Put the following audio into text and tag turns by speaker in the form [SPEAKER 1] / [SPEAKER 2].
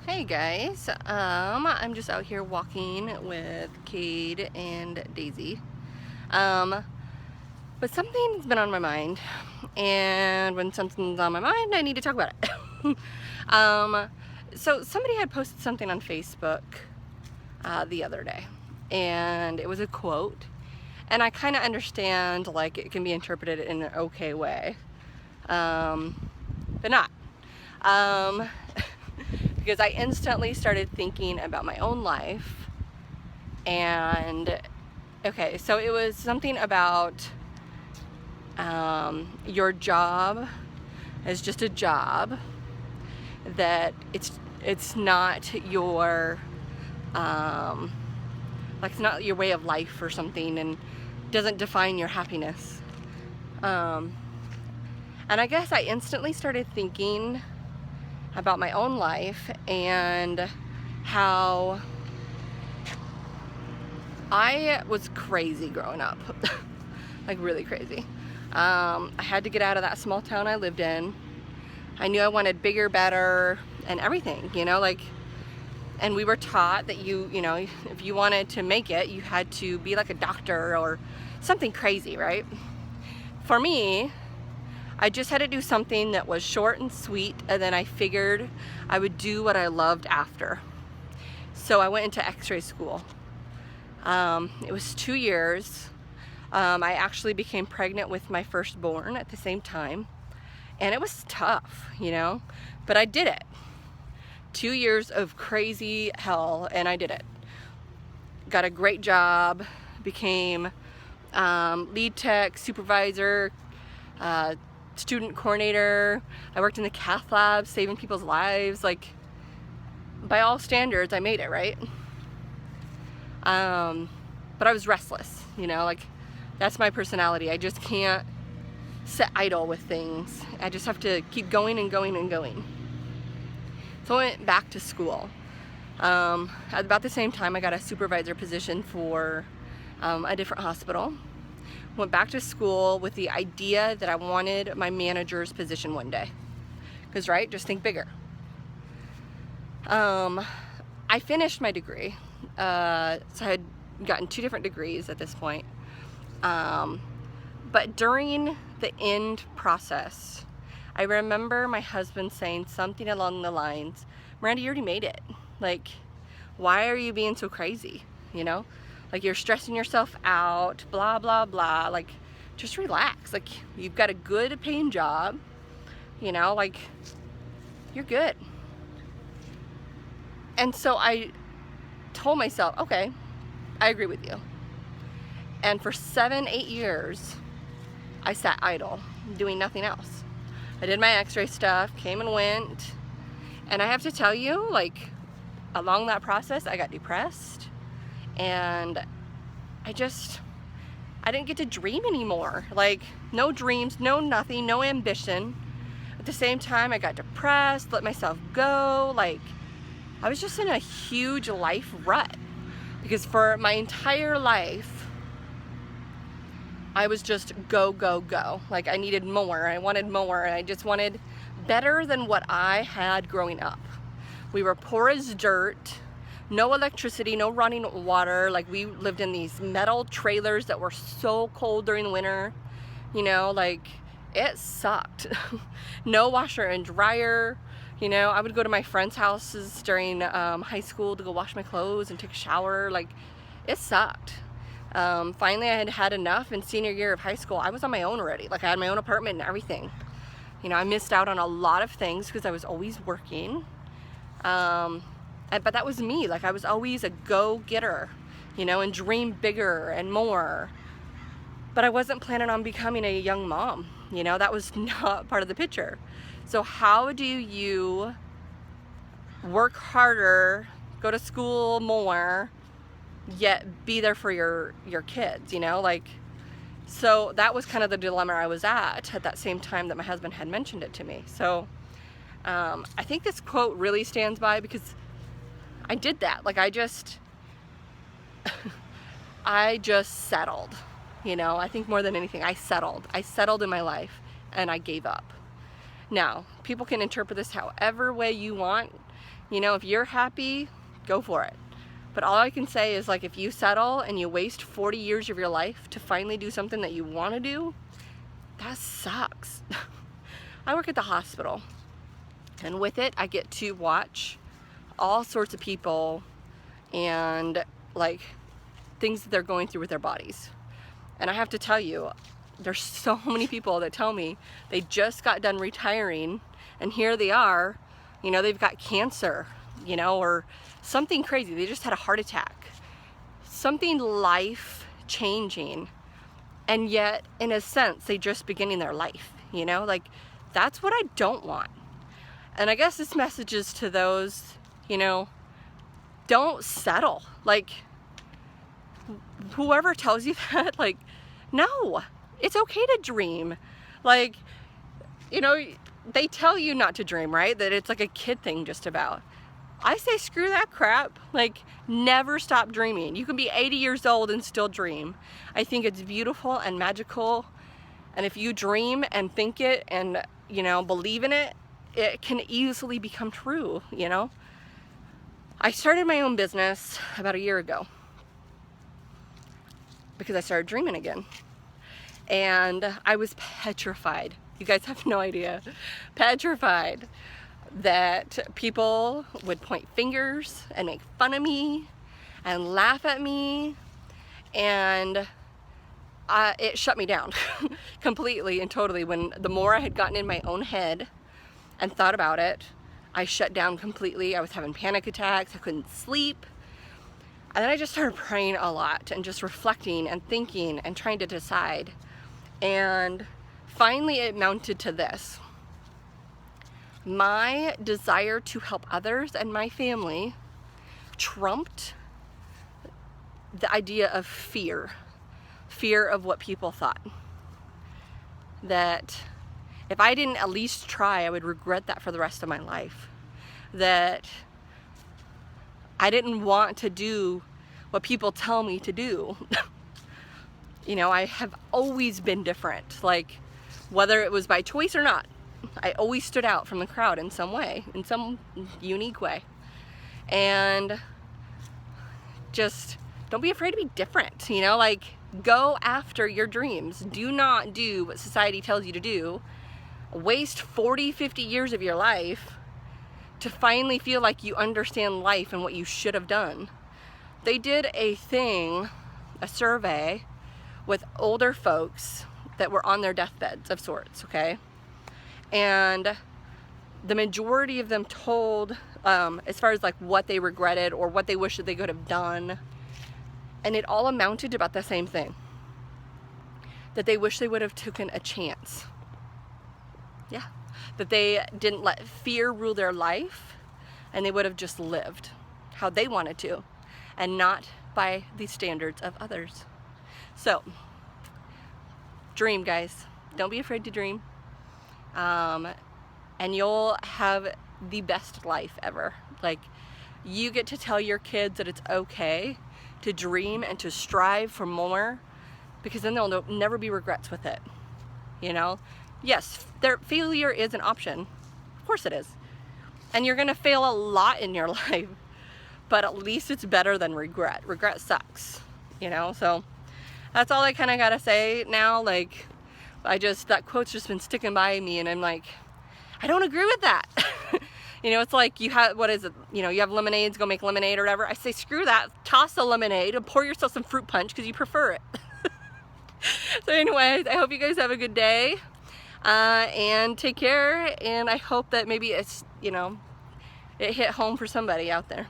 [SPEAKER 1] Hey guys, I'm just out here walking with Cade and Daisy. Um, but something's been on my mind, and when something's on my mind, I need to talk about it. um, so somebody had posted something on Facebook the other day, and it was a quote, and I kind of understand like it can be interpreted in an okay way, but not. Um, because I instantly started thinking about my own life. And okay, so it was something about your job is just a job, that it's not your like it's not your way of life or something, and doesn't define your happiness. And I guess I instantly started thinking about my own life and how I was crazy growing up. Like really crazy. I had to get out of that small town I lived in. I knew I wanted bigger, better, and everything, like, and we were taught that if you wanted to make it, you had to be like a doctor or something crazy, right? For me, I just had to do something that was short and sweet, and then I figured I would do what I loved after. So I went into x-ray school. It was 2 years. I actually became pregnant with my firstborn at the same time, and it was tough, but I did it. 2 years of crazy hell, and I did it. Got a great job, became lead tech, supervisor, student coordinator. I worked in the cath lab, saving people's lives. Like, by all standards, I made it, right? But I was restless, like, that's my personality. I just can't sit idle with things. I just have to keep going and going and going. So I went back to school. At about the same time, I got a supervisor position for a different hospital. Went back to school with the idea that I wanted my manager's position one day. Because, right, just think bigger. I finished my degree. So I had gotten 2 different degrees at this point. But during the end process, I remember my husband saying something along the lines, "Miranda, you already made it. Like, why are you being so crazy? Like, you're stressing yourself out, blah, blah, blah. Like, just relax. Like, you've got a good paying job, like, you're good." And so I told myself, okay, I agree with you. And for 7-8 years, I sat idle, doing nothing else. I did my x-ray stuff, came and went. And I have to tell you, like, along that process, I got depressed. And I didn't get to dream anymore. Like, no dreams, no nothing, no ambition. At the same time, I got depressed, let myself go. Like, I was just in a huge life rut. Because for my entire life, I was just go, go, go. Like, I needed more, I wanted more, and I just wanted better than what I had growing up. We were poor as dirt, no electricity, no running water. Like, we lived in these metal trailers that were so cold during winter, like, it sucked. No washer and dryer. I would go to my friends' houses during high school to go wash my clothes and take a shower. Like, it sucked. Finally, I had had enough. In senior year of high school, I was on my own already. Like, I had my own apartment and everything. I missed out on a lot of things because I was always working. But that was me. Like, I was always a go-getter, and dream bigger and more. But I wasn't planning on becoming a young mom. That was not part of the picture. So how do you work harder, go to school more, yet be there for your kids, Like, so that was kind of the dilemma I was at that same time that my husband had mentioned it to me. So I think this quote really stands by because I did that. Like, I just settled, I think more than anything, I settled in my life, and I gave up. Now, people can interpret this however way you want. You know, if you're happy, go for it. But all I can say is, like, if you settle and you waste 40 years of your life to finally do something that you want to do, that sucks. I work at the hospital, and with it, I get to watch all sorts of people and, like, things that they're going through with their bodies. And I have to tell you, there's so many people that tell me they just got done retiring, and here they are, you know, they've got cancer, you know, or something crazy. They just had a heart attack, something life changing, and yet in a sense they just beginning their life, you know, like, that's what I don't want. And I guess this message is to those, you know, don't settle. Like, whoever tells you that, like, no, it's okay to dream. Like, you know, they tell you not to dream, right? That it's like a kid thing just about. I say screw that crap. Like, never stop dreaming. You can be 80 years old and still dream. I think it's beautiful and magical. And if you dream and think it and, you know, believe in it, it can easily become true, you know? I started my own business about a year ago because I started dreaming again. And I was petrified. You guys have no idea. Petrified that people would point fingers and make fun of me and laugh at me, and it shut me down completely and totally. When the more I had gotten in my own head and thought about it, I shut down completely. I was having panic attacks. I couldn't sleep. And then I just started praying a lot and just reflecting and thinking and trying to decide. And finally it mounted to this. My desire to help others and my family trumped the idea of fear of what people thought. That if I didn't at least try, I would regret that for the rest of my life. That I didn't want to do what people tell me to do. You know, I have always been different. Like, whether it was by choice or not, I always stood out from the crowd in some way, in some unique way. And just don't be afraid to be different, you know, like, go after your dreams. Do not do what society tells you to do. Waste 40, 50 years of your life to finally feel like you understand life and what you should have done. They did a survey with older folks that were on their deathbeds of sorts, okay? And the majority of them told, as far as like what they regretted or what they wish that they could have done, and it all amounted to about the same thing. That they wish they would have taken a chance. Yeah. That they didn't let fear rule their life, and they would have just lived how they wanted to, and not by the standards of others. So, dream, guys. Don't be afraid to dream. And you'll have the best life ever. Like, you get to tell your kids that it's okay to dream and to strive for more, because then there'll never be regrets with it. You know? Yes, failure is an option. Of course it is. And you're gonna fail a lot in your life, but at least it's better than regret. Regret sucks, you know? So that's all I kind of gotta say now. Like, that quote's just been sticking by me, and I'm like, I don't agree with that. You know, it's like, you have, what is it? You know, you have lemonades, go make lemonade or whatever. I say, screw that, toss the lemonade and pour yourself some fruit punch because you prefer it. So anyways, I hope you guys have a good day, and take care, and I hope that maybe it's, you know, it hit home for somebody out there.